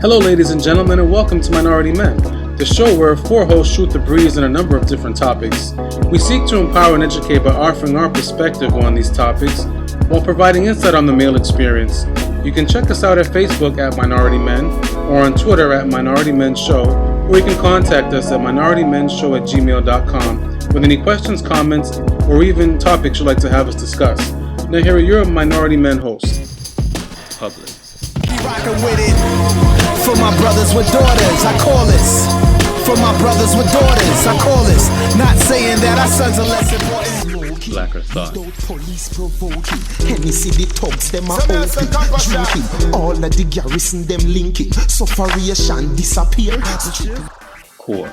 Hello, ladies and gentlemen, and welcome to Minority Men, the show where four hosts shoot the breeze on a number of different topics. We seek to empower and educate by offering our perspective on these topics while providing insight on the male experience. You can check us out at Facebook at Minority Men or on Twitter at Minority Men Show, or you can contact us at minoritymenShow@gmail.com with any questions, comments, or even topics you'd like to have us discuss. Now here are your Minority Men hosts. Public. Rockin' with it. For my brothers with daughters, I call this. For my brothers with daughters, I call this. Not saying that our sons are less important. Blacker thought. Police provoking. Any city thugs, them are open. Drinking. All of the garrison, them linking. Sufferation disappear. Core.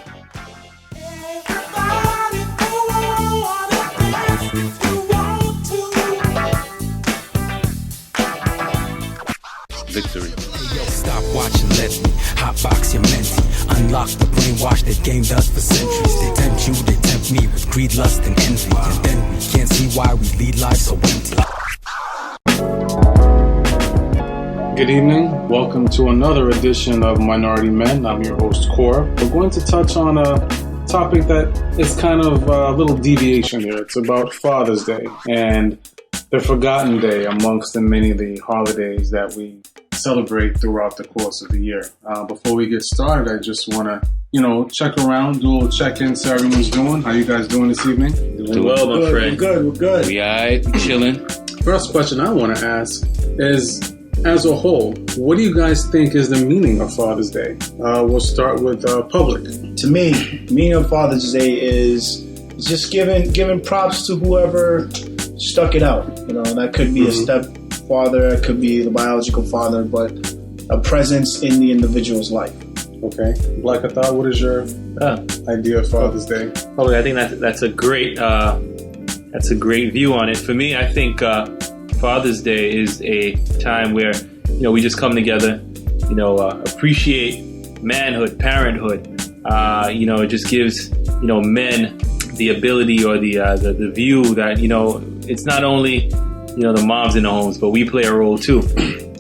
Victory. Hey, yo, stop watching, let me hotbox your mentee. Unlock the brainwash that gamed us for centuries. They tempt you, they tempt me with greed, lust, and envy. And then we can't see why we lead lives so empty. Good evening. Welcome to another edition of Minority Men. I'm your host, Core. We're going to touch on a topic that is kind of a little deviation here. It's about Father's Day and the forgotten day amongst the many of the holidays that we celebrate throughout the course of the year. Before we get started, I just want to, check around, do a little check-in, see how everyone's doing. How you guys doing this evening? Doing well, my friend. We're good. We alright, chilling. First question I want to ask is, as a whole, what do you guys think is the meaning of Father's Day? We'll start with public. To me, meaning of Father's Day is just giving props to whoever stuck it out. And that could be a stepfather, it could be the biological father, but a presence in the individual's life. Okay. Black Thought, what is your idea of Father's Day? Oh, I think that's a great view on it. For me, I think Father's Day is a time where we just come together, appreciate manhood, parenthood. It just gives men the ability or the view that it's not only the moms in the homes, but we play a role too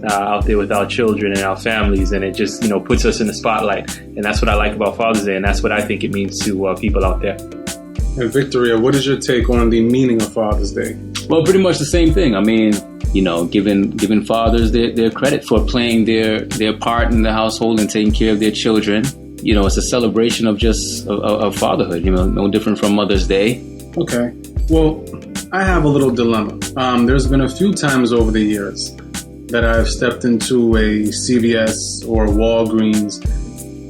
out there with our children and our families, and it just puts us in the spotlight. And that's what I like about Father's Day, and that's what I think it means to people out there. And Victoria, what is your take on the meaning of Father's Day? Well, pretty much the same thing. I mean, giving fathers their credit for playing their part in the household and taking care of their children. It's a celebration of just of fatherhood. No different from Mother's Day. Okay. Well, I have a little dilemma. There's been a few times over the years that I've stepped into a CVS or Walgreens,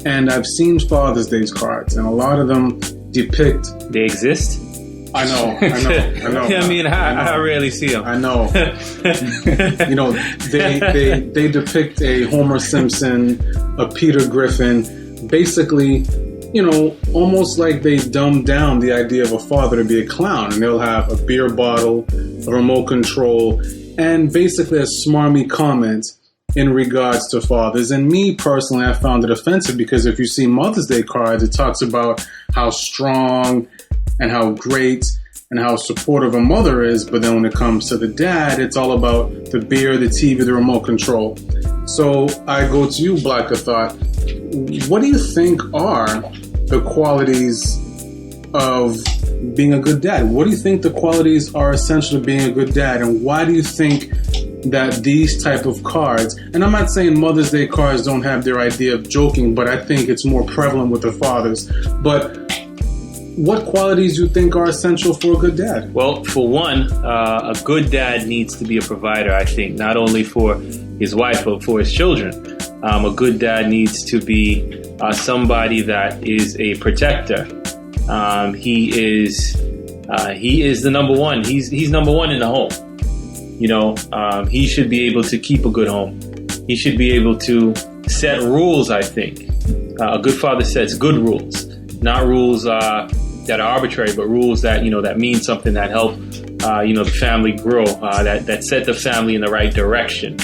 and I've seen Father's Day cards, and a lot of them depict. They exist? I know. I mean, I rarely see them. I know. They depict a Homer Simpson, a Peter Griffin, basically, almost like they dumbed down the idea of a father to be a clown, and they'll have a beer bottle, a remote control, and basically a smarmy comment in regards to fathers. And me personally, I found it offensive because if you see Mother's Day cards, it talks about how strong and how great and how supportive a mother is, but then when it comes to the dad, it's all about the beer, the TV, the remote control. So I go to you, Black Thought. What do you think are the qualities of being a good dad? What do you think the qualities are essential to being a good dad? And why do you think that these type of cards, and I'm not saying Mother's Day cards don't have their idea of joking, but I think it's more prevalent with the fathers. But what qualities do you think are essential for a good dad? Well, for one, a good dad needs to be a provider, I think, not only for his wife, but for his children. A good dad needs to be somebody that is a protector. He is the number one. He's number one in the home. He should be able to keep a good home. He should be able to set rules, I think. A good father sets good rules, not rules that are arbitrary, but rules that that mean something, that help the family grow, that set the family in the right direction.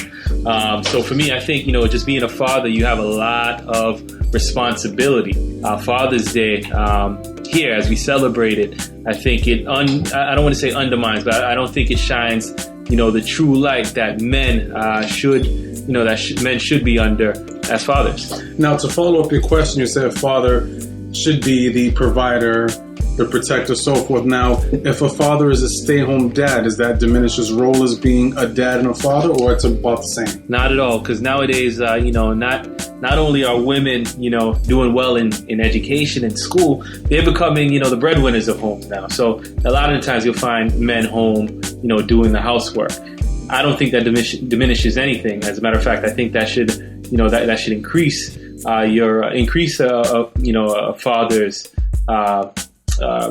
So for me, I think just being a father, you have a lot of responsibility. Father's Day here, as we celebrate it, I think it I don't want to say undermines, but I don't think it shines the true light that men men should be under as fathers. Now, to follow up your question, you said father should be the provider, the protector, so forth. Now, if a father is a stay-home dad, does that diminish his role as being a dad and a father, or it's about the same? Not at all, because nowadays, not only are women, doing well in education and school, they're becoming, the breadwinners of homes now. So a lot of the times you'll find men home, doing the housework. I don't think that diminishes anything. As a matter of fact, I think that should, that should increase a father's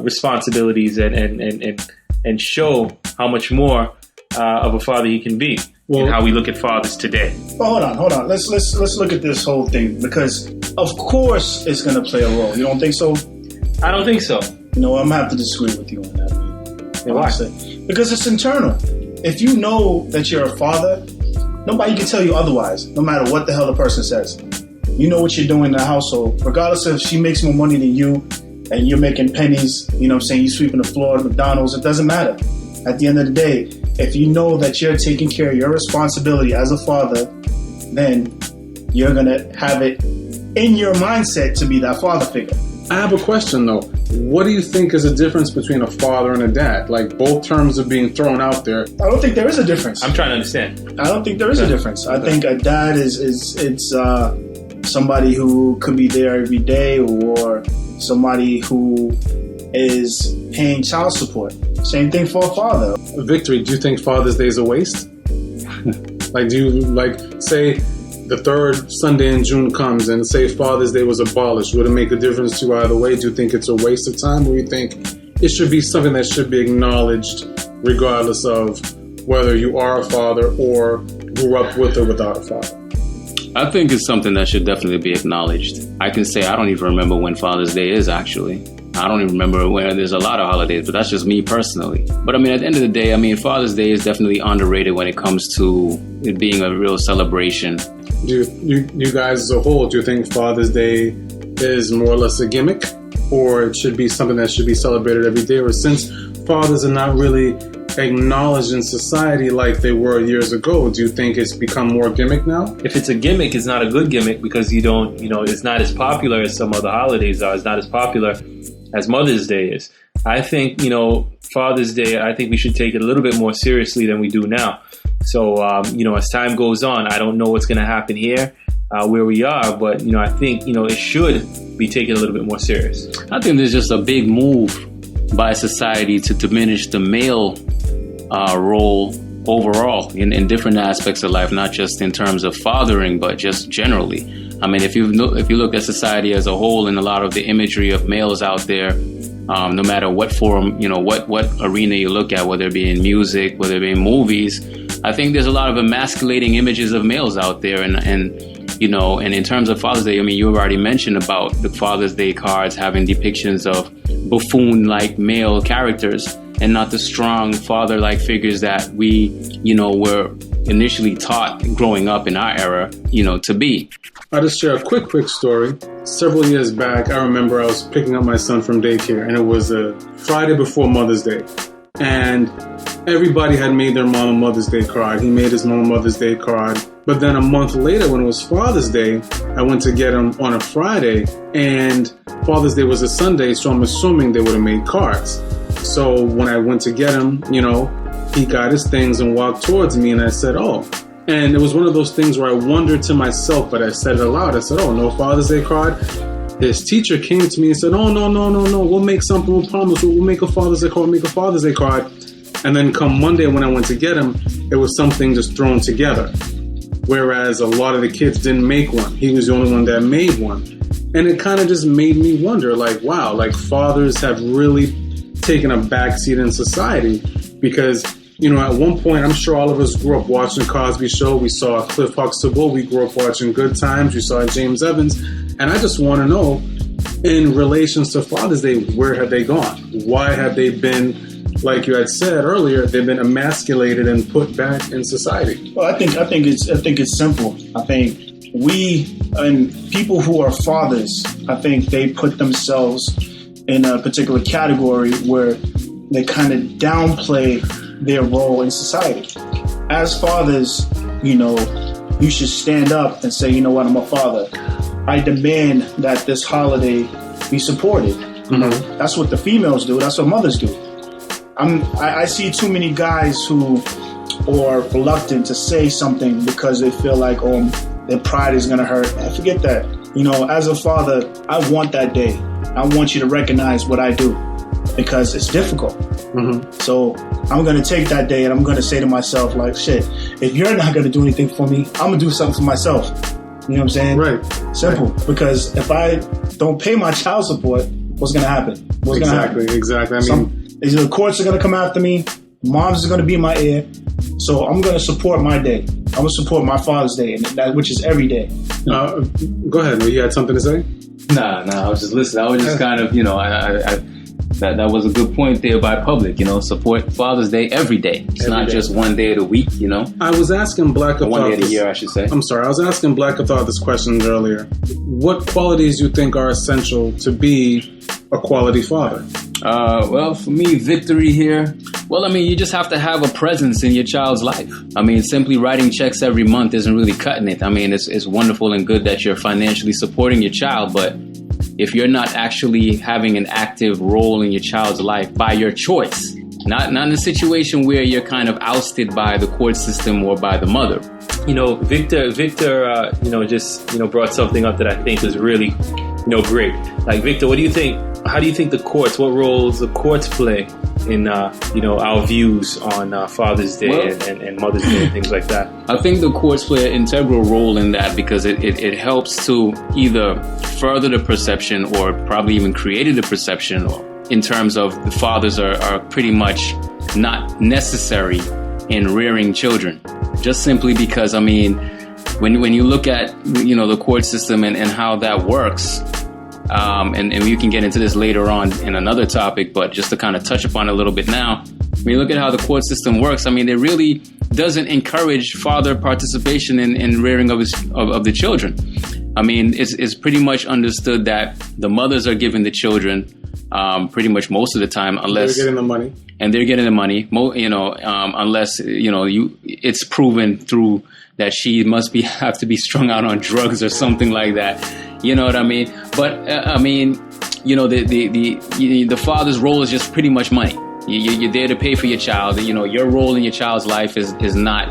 responsibilities and show how much more of a father he can be, and how we look at fathers today. Well, hold on. Let's look at this whole thing, because of course it's going to play a role. You don't think so? I don't think so. I'm going to have to disagree with you on that, man. Yeah, why? Because it's internal. If you know that you're a father, nobody can tell you otherwise, no matter what the hell the person says. You know what you're doing in the household, regardless if she makes more money than you and you're making pennies, you sweeping the floor at McDonald's, it doesn't matter. At the end of the day, if you know that you're taking care of your responsibility as a father, then you're going to have it in your mindset to be that father figure. I have a question, though. What do you think is the difference between a father and a dad? Like, both terms are being thrown out there. I don't think there is a difference. I'm trying to understand. I don't think there is a difference. I think a dad it's somebody who could be there every day, or somebody who is paying child support. Same thing for a father. Victory, do you think Father's Day is a waste? Like, do you, say the third Sunday in June comes and say Father's Day was abolished, would it make a difference to you either way? Do you think it's a waste of time, or you think it should be something that should be acknowledged regardless of whether you are a father or grew up with or without a father? I think it's something that should definitely be acknowledged. I can say I don't even remember when Father's Day is, actually. I don't even remember when. There's a lot of holidays, but that's just me personally. But at the end of the day, Father's Day is definitely underrated when it comes to it being a real celebration. Do you guys as a whole, do you think Father's Day is more or less a gimmick, or it should be something that should be celebrated every day? Or since fathers are not really acknowledged in society like they were years ago, do you think it's become more gimmick now? If it's a gimmick, it's not a good gimmick, because you don't, it's not as popular as some other holidays are. It's not as popular as Mother's Day is. I think, Father's Day, I think we should take it a little bit more seriously than we do now. So, as time goes on, I don't know what's going to happen here, where we are, but, I think, it should be taken a little bit more serious. I think there's just a big move by society to diminish the male role overall in different aspects of life, not just in terms of fathering, but just generally. If you look at society as a whole, and a lot of the imagery of males out there, no matter what form, what arena you look at, whether it be in music, whether it be in movies, I think there's a lot of emasculating images of males out there. And in terms of Father's Day, you already mentioned about the Father's Day cards having depictions of buffoon-like male characters, and not the strong father-like figures that we, were initially taught growing up in our era, to be. I'll just share a quick story. Several years back, I remember I was picking up my son from daycare, and it was a Friday before Mother's Day. And everybody had made their mom a Mother's Day card. He made his mom a Mother's Day card. But then a month later, when it was Father's Day, I went to get him on a Friday, and Father's Day was a Sunday, so I'm assuming they would have made cards. So when I went to get him, he got his things and walked towards me, and I said, oh. And it was one of those things where I wondered to myself, but I said it aloud. I said, oh, no Father's Day card? His teacher came to me and said, oh, no. We'll make something, we'll promise. We'll make a Father's Day card, And then come Monday when I went to get him, it was something just thrown together. Whereas a lot of the kids didn't make one. He was the only one that made one. And it kind of just made me wonder, wow, fathers have really taken a backseat in society, because at one point, I'm sure all of us grew up watching Cosby Show. We saw Cliff Huxtable. We grew up watching Good Times. We saw James Evans. And I just want to know, in relations to Father's Day, where have they gone? Why have they been, like you had said earlier, they've been emasculated and put back in society? Well, I think it's simple. I think we and people who are fathers, I think they put themselves in a particular category where they kind of downplay their role in society. As fathers, you know, you should stand up and say, you know what, I'm a father. I demand that this holiday be supported. You know, that's what the females do. That's what mothers do. I see too many guys who are reluctant to say something because they feel like, oh, their pride is going to hurt. And forget that. You know, as a father, I want that day. I want you to recognize what I do because it's difficult. So I'm going to take that day and I'm going to say to myself, like, shit, if you're not going to do anything for me, I'm going to do something for myself. You know what I'm saying? Right. Simple. Right. Because if I don't pay my child support, what's going to happen? What's going to happen? Exactly. I mean, the courts are going to come after me. Moms are going to be in my ear. So I'm going to support my day. I'm going to support my Father's Day, and that, which is every day. Go ahead. You had something to say? Nah. I was just listening. I was just kind of, you know, that was a good point there by Public. You know, support Father's Day every day. It's every not day. Just one day of the week. You know. I was asking Black Thought. One day of the year, I should say. I'm sorry. I was asking Black Thought this question earlier. What qualities you think are essential to be a quality father? Well, for me, victory here. Well, I mean, you just have to have a presence in your child's life. I mean, simply writing checks every month isn't really cutting it. I mean, it's wonderful and good that you're financially supporting your child, but if you're not actually having an active role in your child's life by your choice, not in a situation where you're kind of ousted by the court system or by the mother. You know, Victor, just brought something up that I think is really, great. Like, Victor, what do you think? How do you think what roles the courts play in, our views on Father's Day and Mother's Day and things like that? I think the courts play an integral role in that because it helps to either further the perception or probably even created the perception in terms of the fathers are pretty much not necessary in rearing children. Just simply because, I mean, when you look at, the court system and how that works, and we can get into this later on in another topic, but just to kind of touch upon it a little bit now, when you look at how the court system works, I mean, it really doesn't encourage father participation in rearing of the children. I mean, it's pretty much understood that the mothers are giving the children pretty much most of the time, unless they're getting the money. And they're getting the money, unless it's proven through that she must have to be strung out on drugs or something like that. You know what I mean? But the father's role is just pretty much money. You're there to pay for your child. Your role in your child's life is not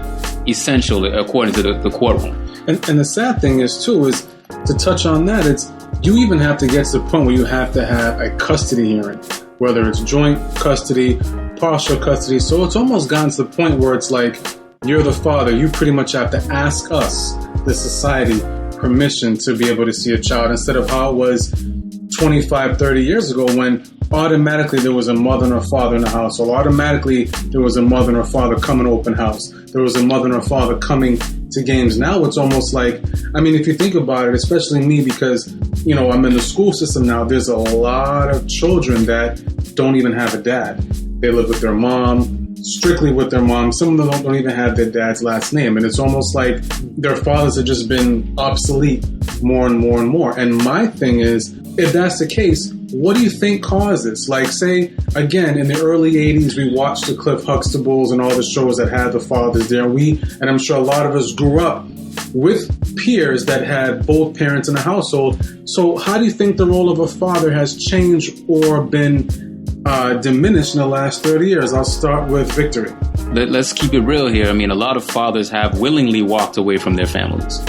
essential according to the courtroom. And the sad thing is to touch on that, you even have to get to the point where you have to have a custody hearing, whether it's joint custody, partial custody. So it's almost gotten to the point where it's like, you're the father. You pretty much have to ask us, the society, permission to be able to see a child, instead of how it was 25, 30 years ago when automatically there was a mother and a father in the house, or automatically there was a mother and a father coming to open house. There was a mother and a father coming to games. Now it's almost like, I mean, if you think about it, especially me, because, I'm in the school system now, there's a lot of children that don't even have a dad. They live with their mom, strictly with their mom. Some of them don't even have their dad's last name. And it's almost like their fathers have just been obsolete more and more and more. And my thing is, if that's the case, what do you think causes? Like, say, again, in the early 80s, we watched the Cliff Huxtables and all the shows that had the fathers there. And I'm sure a lot of us grew up with peers that had both parents in the household. So how do you think the role of a father has changed or been diminished in the last 30 years? I'll start with Victory. Let's keep it real here. I mean, a lot of fathers have willingly walked away from their families.